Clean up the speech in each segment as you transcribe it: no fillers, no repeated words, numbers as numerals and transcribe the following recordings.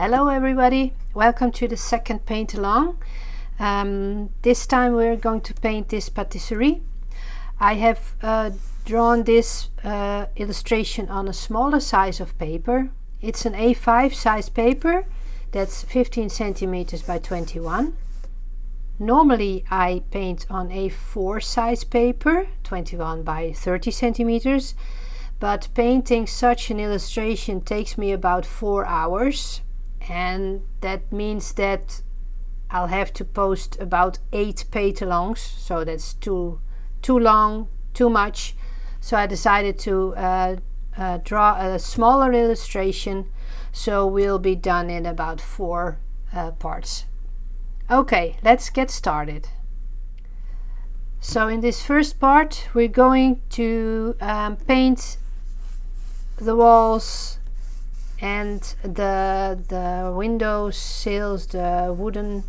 Hello everybody, welcome to the second paint along. This time we're going to paint this patisserie. I have drawn this illustration on a smaller size of paper. It's an A5 size paper that's 15 centimeters by 21. Normally I paint on A4 size paper, 21 by 30 centimeters, but painting such an illustration takes me about 4 hours. And that means that I'll have to post about 8 paint-alongs, so that's too long, too much. So I decided to draw a smaller illustration, so we'll be done in about 4 parts. Okay, let's get started. So in this first part we're going to paint the walls and the windows, sills, the wooden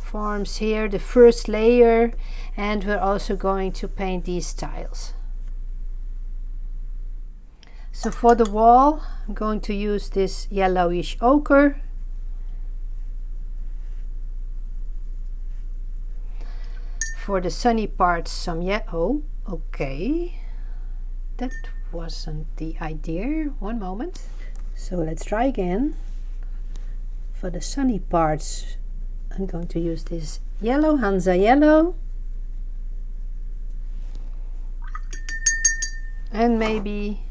forms here, the first layer, and we're also going to paint these tiles. So for the wall I'm going to use this yellowish ochre. For the sunny parts some yellow. Okay, that wasn't the idea. One moment. So let's try again. For the sunny parts I'm going to use this yellow, Hansa yellow, and maybe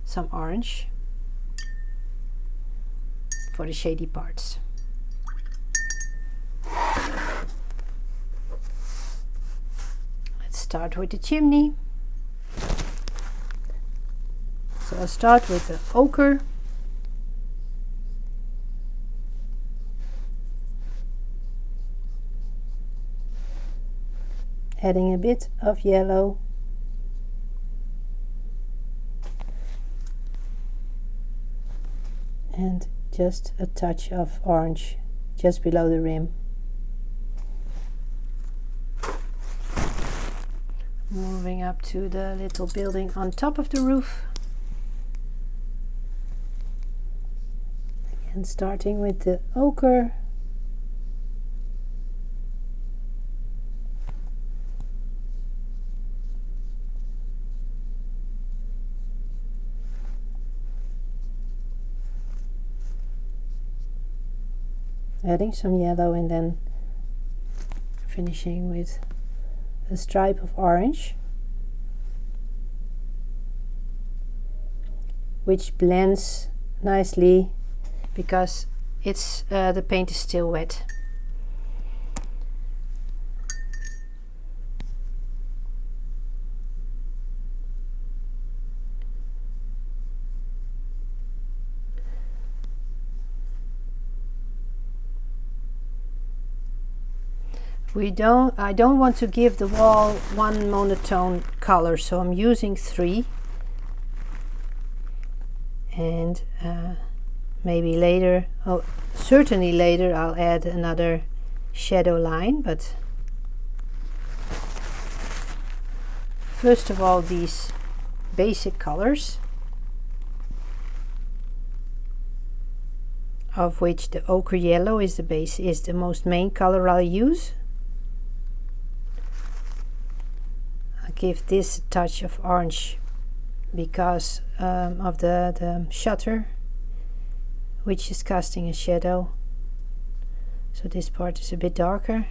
some orange for the shady parts. Let's start with the chimney. So I'll start with the ochre. Adding a bit of yellow. And just a touch of orange just below the rim. Moving up to the little building on top of the roof. And starting with the ochre. Adding some yellow and then finishing with a stripe of orange, which blends nicely because it's the paint is still wet. I don't want to give the wall one monotone color, so I'm using 3, and maybe later, certainly later I'll add another shadow line, but first of all these basic colors, of which the ochre yellow is the most main color I'll use. I'll give this a touch of orange because of the shutter, which is casting a shadow, so this part is a bit darker.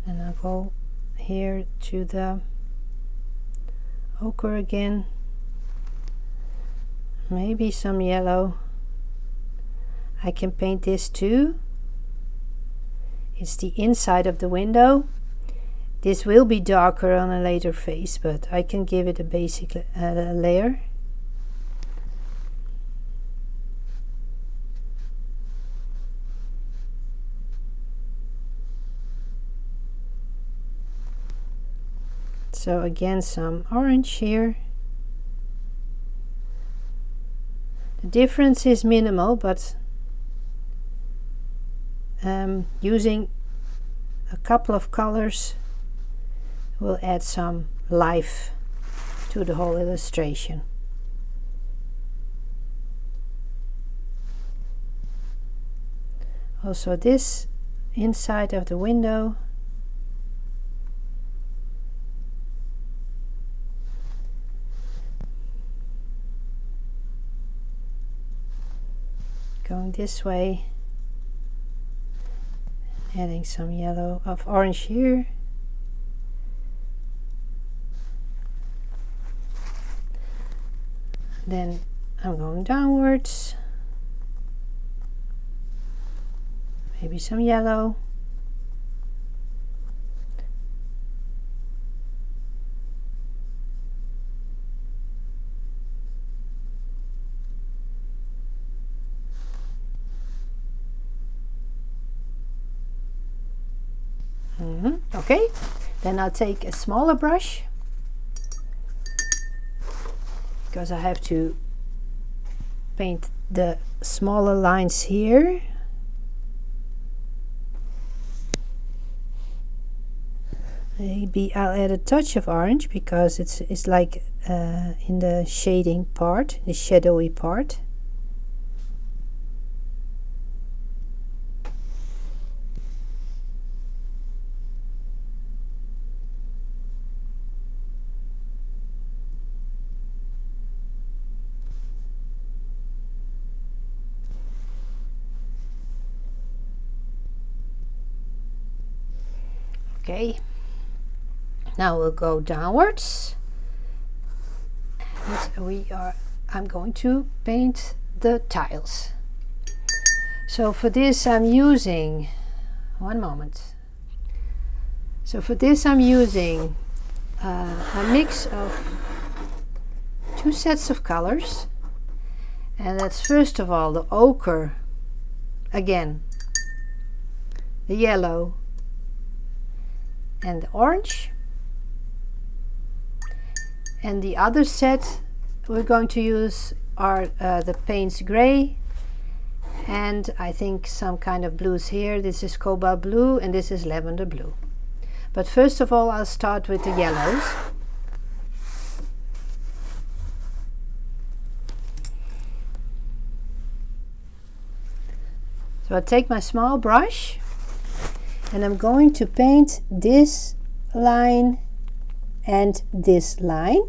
And I'll go here to the ochre again, maybe some yellow. I can paint this too. It's the inside of the window. This will be darker on a later phase, but I can give it a basic layer. So again some orange here. The difference is minimal, but using a couple of colors will add some life to the whole illustration. Also this inside of the window. Going this way, adding some yellow of orange here. Then I'm going downwards, maybe some yellow. Okay, then I'll take a smaller brush, because I have to paint the smaller lines here. Maybe I'll add a touch of orange, because it's like in the shading part, the shadowy part. Okay, now we'll go downwards, and I'm going to paint the tiles. So for this I'm using, one moment. So for this I'm using a mix of 2 sets of colors, and that's first of all the ochre, again the yellow and the orange, and the other set we're going to use are the Paynes gray, and I think some kind of blues here. This is cobalt blue and this is lavender blue. But first of all I'll start with the yellows. So I'll take my small brush and I'm going to paint this line and this line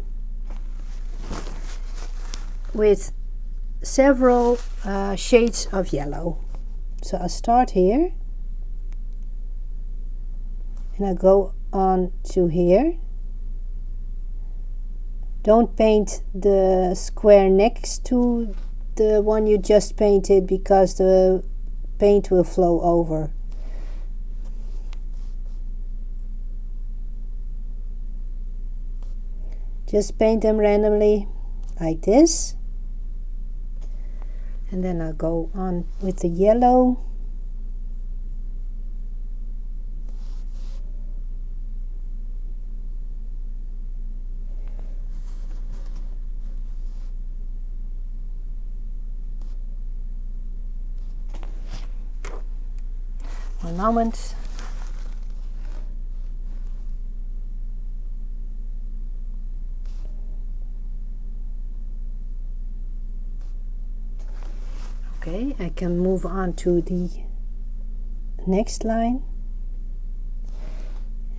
with several shades of yellow. So I'll start here and I'll go on to here. Don't paint the square next to the one you just painted, because the paint will flow over. Just paint them randomly like this, and then I'll go on with the yellow. One moment. Okay, I can move on to the next line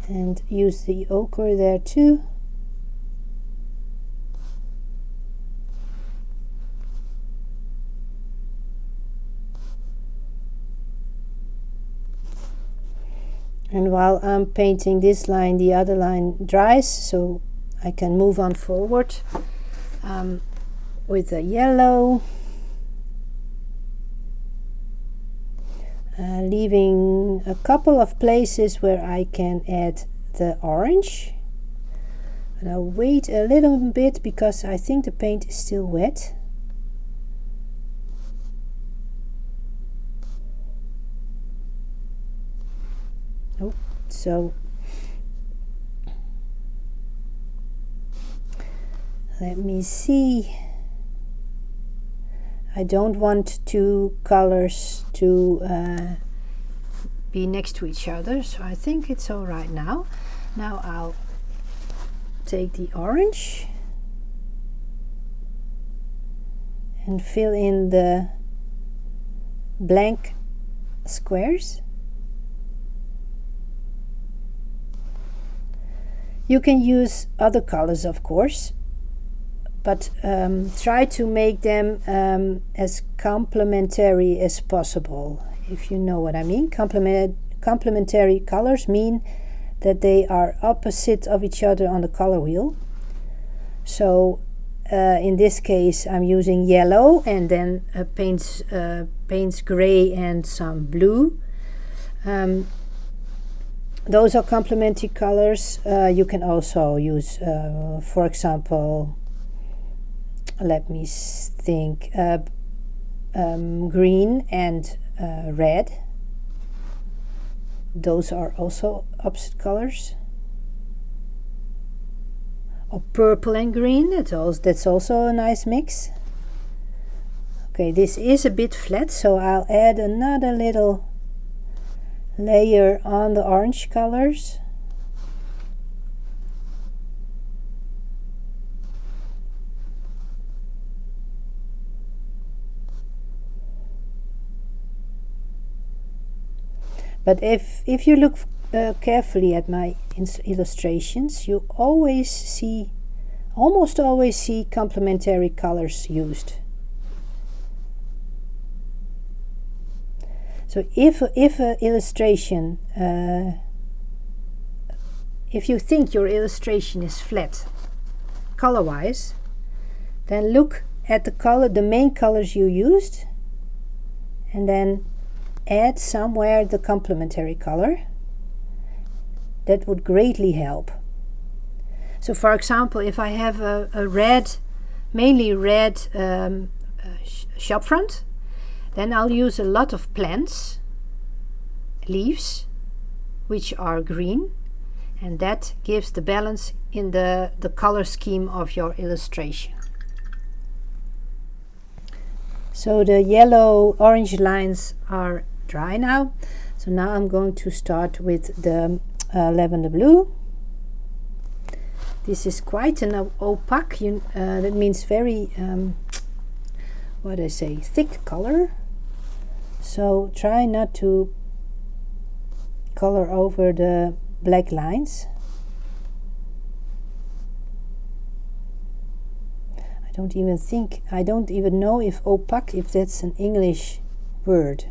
and use the ochre there too. And while I'm painting this line, the other line dries, so I can move on forward with the yellow. Leaving a couple of places where I can add the orange. And I'll wait a little bit because I think the paint is still wet. Oh, so let me see. I don't want 2 colors to be next to each other, so I think it's all right now. Now I'll take the orange and fill in the blank squares. You can use other colors, of course, but try to make them as complementary as possible, if you know what I mean. Complementary colors mean that they are opposite of each other on the color wheel. So in this case I'm using yellow and then Paynes gray and some blue. Those are complementary colors. You can also use, for example, let me think, green and red. Those are also opposite colors. Or purple and green, that's also a nice mix. Okay, this is a bit flat, so I'll add another little layer on the orange colors. But if you look carefully at my illustrations, you almost always see complementary colors used. So if an illustration, if you think your illustration is flat color-wise, then look at the main colors you used, and then add somewhere the complementary color. That would greatly help. So for example, if I have a red, mainly red shop front, then I'll use a lot of plants, leaves, which are green, and that gives the balance in the color scheme of your illustration. So the yellow orange lines are dry now. So now I'm going to start with the lavender blue. This is quite an opaque, that means very what I say, thick color. So try not to color over the black lines. I don't even know if opaque, if that's an English word,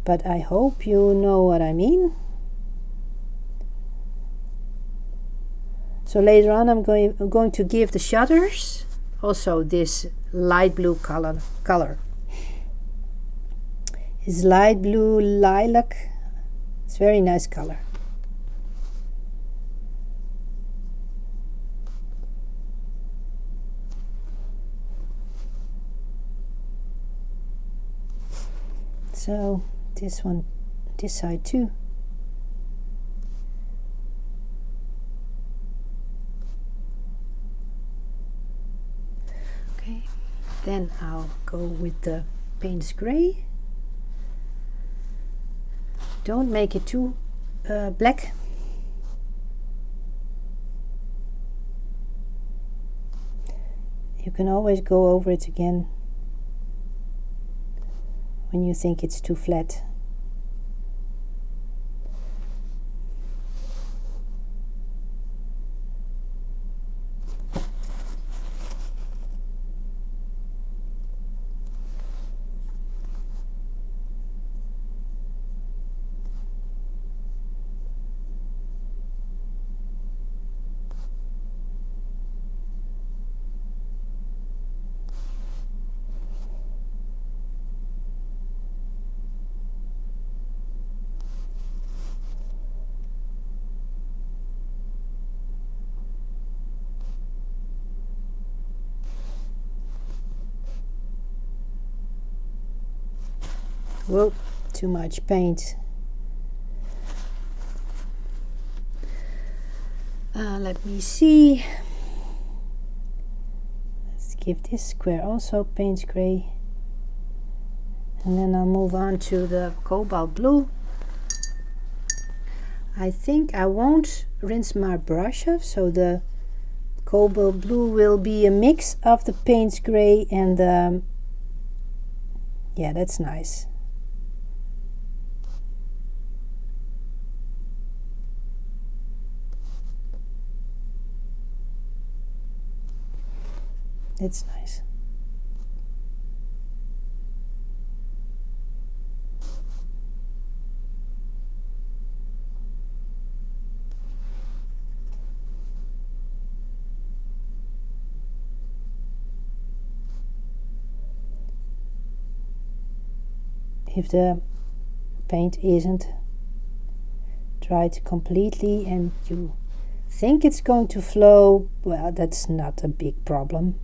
but I hope you know what I mean. So later on I'm going to give the shutters also this light blue color. It's light blue lilac. It's very nice color. So this one, this side too. Okay, then I'll go with the Paynes gray. Don't make it too black. You can always go over it again when you think it's too flat. Whoa, too much paint. Let me see. Let's give this square also Paynes gray. And then I'll move on to the cobalt blue. I think I won't rinse my brush off, so the cobalt blue will be a mix of the Paynes gray and the, yeah, that's nice. That's nice. If the paint isn't dried completely and you think it's going to flow, well, that's not a big problem.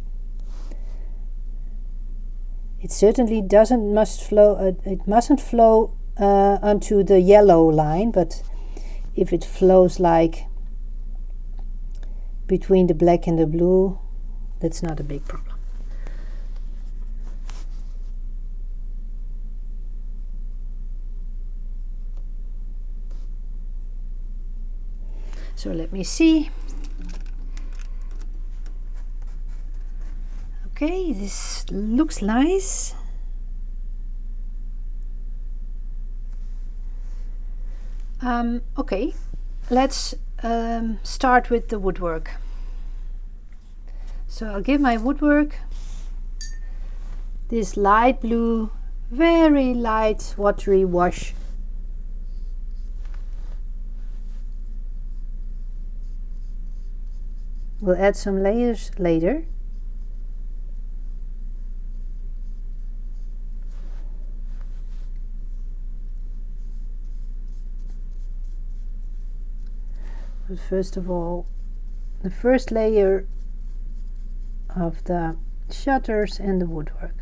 It certainly mustn't flow onto the yellow line, but if it flows like between the black and the blue, that's not a big problem. So let me see. Okay, this looks nice. Okay, let's start with the woodwork. So I'll give my woodwork this light blue, very light watery wash. We'll add some layers later. But first of all, the first layer of the shutters and the woodwork.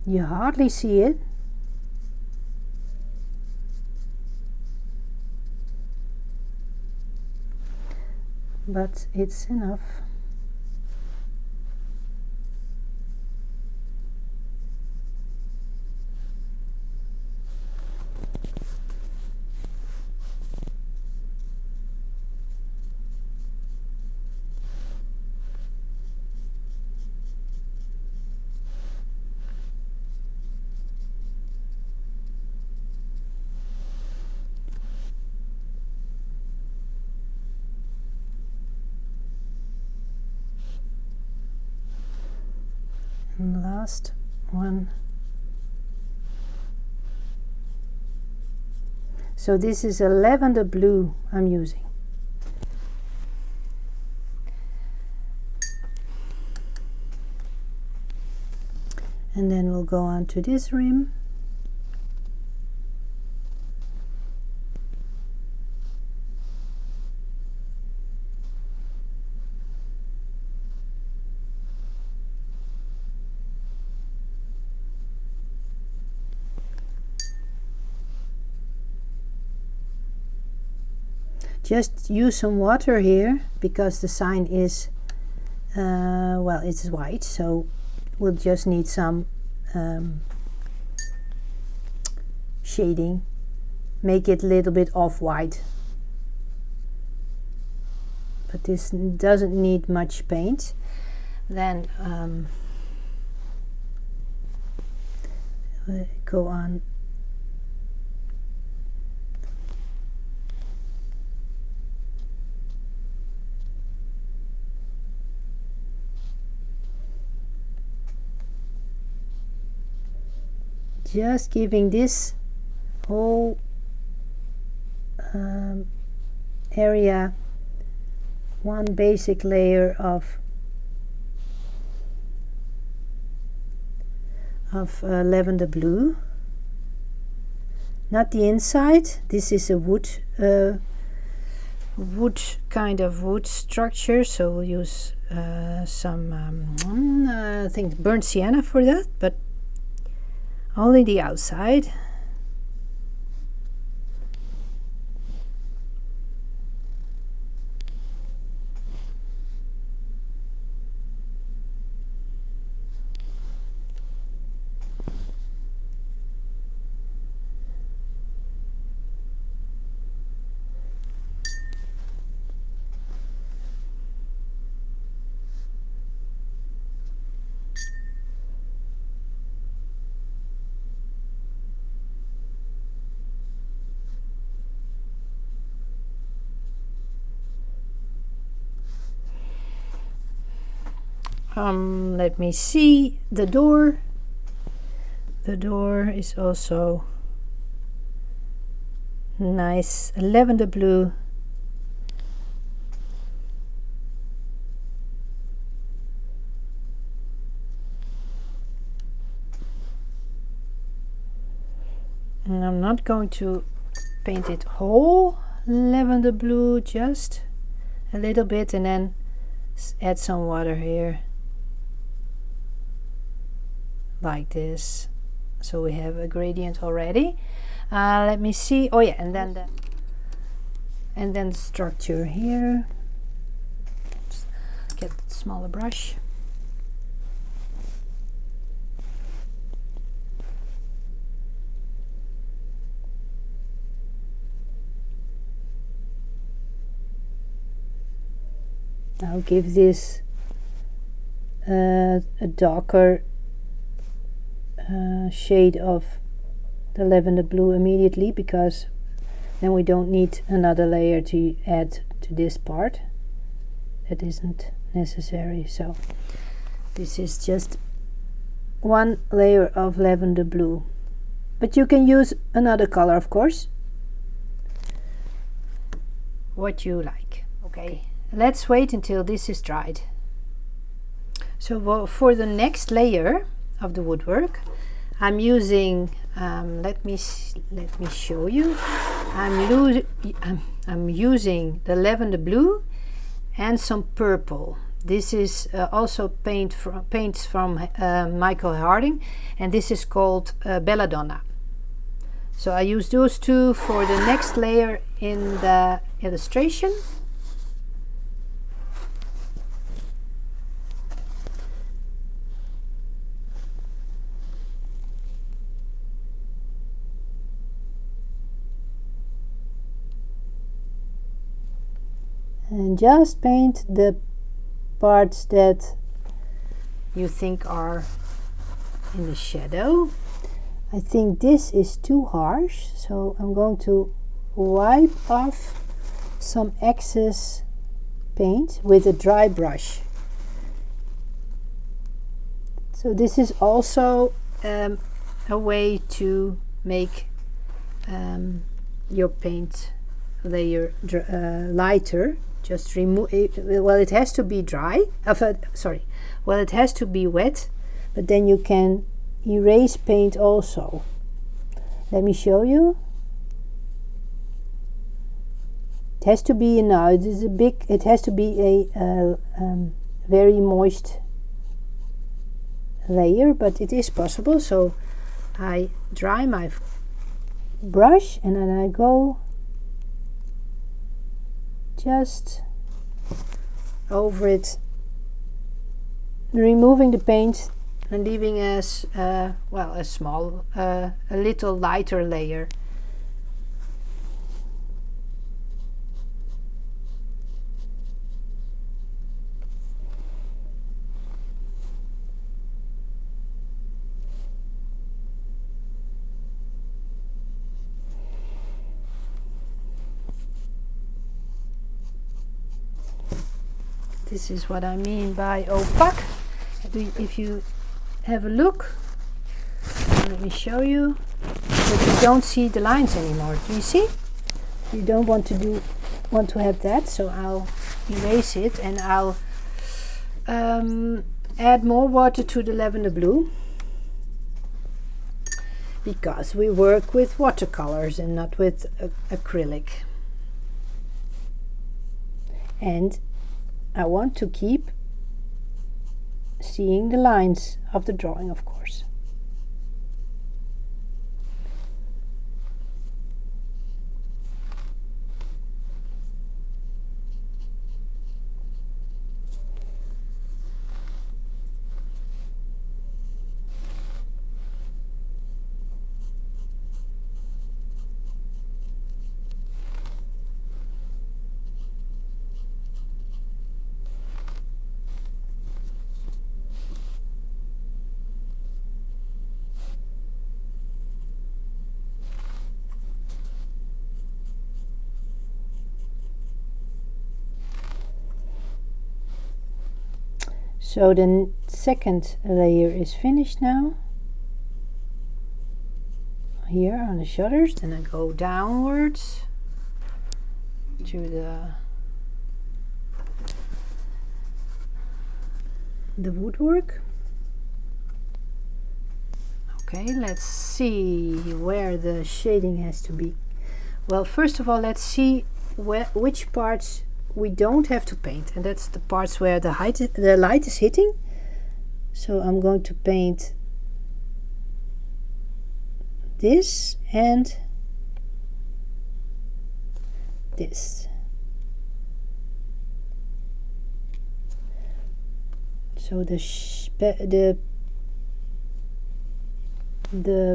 You hardly see it. But it's enough. And last one. So this is a lavender blue I'm using. And then we'll go on to this rim. Just use some water here because the sign is, well, it's white, so we'll just need some shading. Make it a little bit off-white. But this doesn't need much paint. Then go on. Just giving this whole area one basic layer of lavender blue. Not the inside. This is a wood kind of wood structure, so we'll use some I think burnt sienna for that, but only the outside. Let me see the door. The door is also nice lavender blue. And I'm not going to paint it whole lavender blue, just a little bit, and then add some water here like this, so we have a gradient already. Let me see. Oh yeah, and then the structure here. Let's get a smaller brush. I'll give this a darker shade of the lavender blue immediately, because then we don't need another layer to add to this part. That isn't necessary. So this is just one layer of lavender blue, but you can use another color, of course, what you like. Okay, let's wait until this is dried. So for the next layer of the woodwork, I'm using let me show you. I'm using the lavender blue and some purple. This is also paints from Michael Harding, and this is called Belladonna. So I use those two for the next layer in the illustration. And just paint the parts that you think are in the shadow. I think this is too harsh, so I'm going to wipe off some excess paint with a dry brush. So this is also a way to make your paint layer lighter. Just remove it. Well, it has to be dry. Well, it has to be wet, but then you can erase paint also. Let me show you. It has to be now. It has to be a very moist layer, but it is possible. So I dry my brush and then I go just over it, removing the paint and leaving as well a small, a little lighter layer. This is what I mean by opaque. If you have a look, let me show you, that you don't see the lines anymore. Do you see? You don't want to have that, so I'll erase it and I'll add more water to the lavender blue, because we work with watercolors and not with acrylic. And I want to keep seeing the lines of the drawing, of course. So the second layer is finished now. Here on the shutters, then I go downwards to the woodwork. Okay, let's see where the shading has to be. Well, first of all, let's see which parts we don't have to paint, and that's the parts where the light is hitting. So I'm going to paint this and this. So the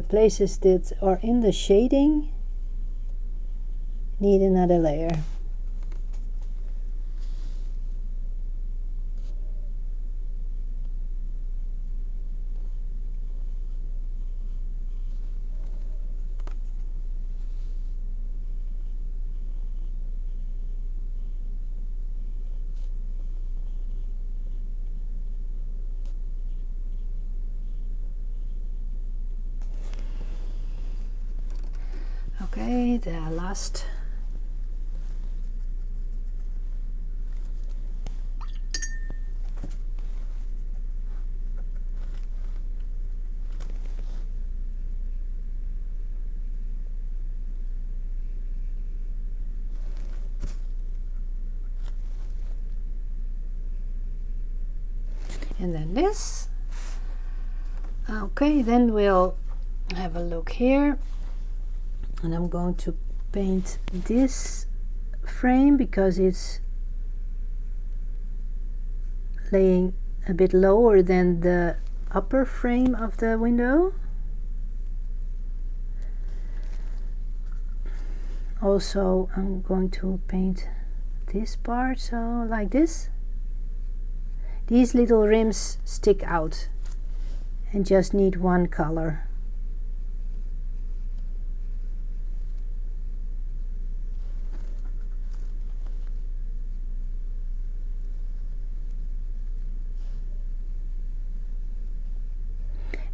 places that are in the shading need another layer. Okay, the last. And then this. Okay, then we'll have a look here. And I'm going to paint this frame because it's laying a bit lower than the upper frame of the window. Also, I'm going to paint this part, so like this. These little rims stick out and just need one color.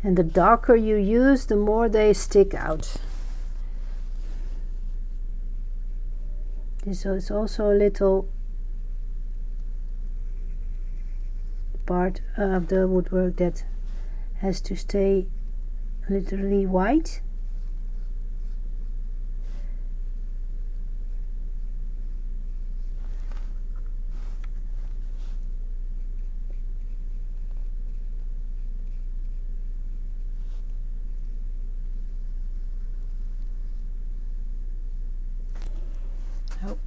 And the darker you use, the more they stick out. So it's also a little part of the woodwork that has to stay literally white. Oh.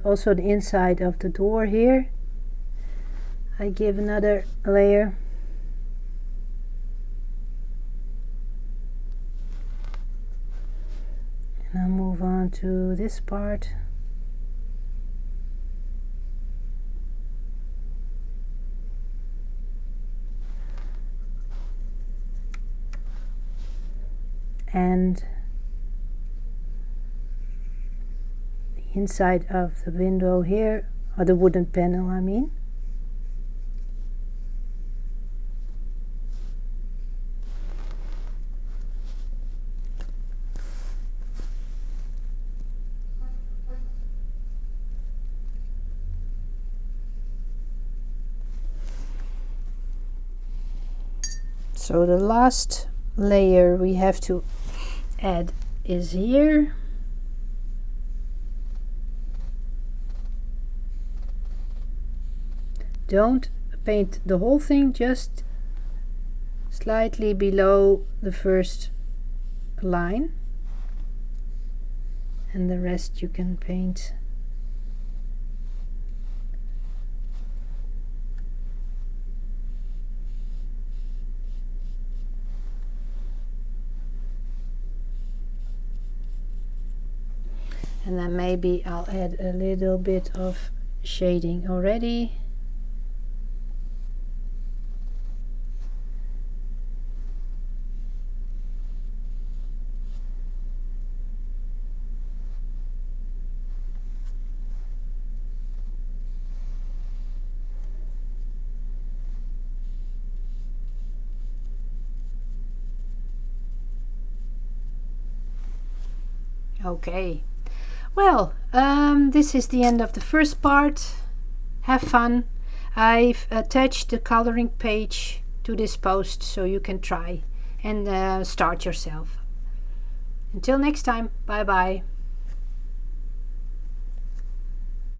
Also the inside of the door here, I give another layer. And I'll move on to this part. And inside of the window here, or the wooden panel I mean. So the last layer we have to add is here. Don't paint the whole thing, just slightly below the first line, and the rest you can paint And then maybe I'll add a little bit of shading already. Okay, well, this is the end of the first part. Have fun. I've attached the coloring page to this post so you can try and start yourself. Until next time, bye bye.